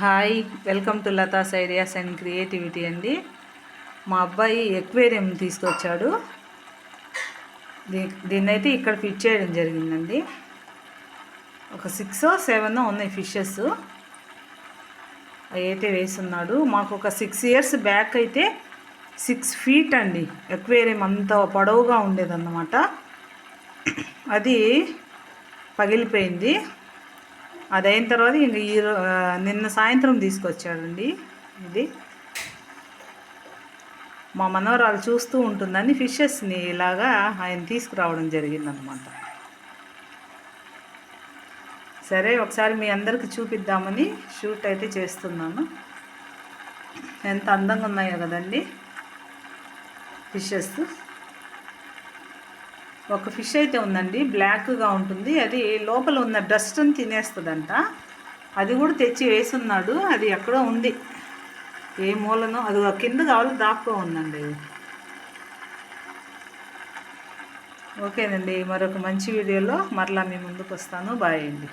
Hi, welcome to Latha's ideas and creativity అండి. మా అబ్బాయి ఎక్వేరియం తీసుకొచ్చాడు. దీన్నైతే ఇక్కడ ఫిట్ చేయడం జరిగిందండి. ఒక 6-7 ఉన్నాయి ఫిషెస్. అవి అయితే వేస్తున్నాడు. మాకు ఒక 6 years బ్యాక్ అయితే 6 feet అండి ఎక్వేరియం, అంత పొడవుగా ఉండేదన్నమాట. అది పగిలిపోయింది. అది అయిన తర్వాత ఇంక నిన్న సాయంత్రం తీసుకొచ్చాడండి. ఇది మా మనవరాలు చూస్తూ ఉంటుందని ఫిషెస్ని ఇలాగా ఆయన తీసుకురావడం జరిగిందనమాట. సరే, ఒకసారి మీ అందరికి చూపిద్దామని షూట్ అయితే చేస్తున్నాను. ఎంత అందంగా ఉన్నాయో కదండి ఫిషెస్. ఒక ఫిష్ అయితే ఉందండి, బ్లాక్గా ఉంటుంది. అది లోపల ఉన్న డస్ట్ని తినేస్తుందంట. అది కూడా తెచ్చి వేసున్నాడు. అది ఎక్కడో ఉంది, ఏ మూలనో. అది కింద కావాలి దాక్కో ఉందండి. ఓకేనండి, మరొక మంచి వీడియోలో మరలా మీ ముందుకు వస్తాను. బాయ్ అండి.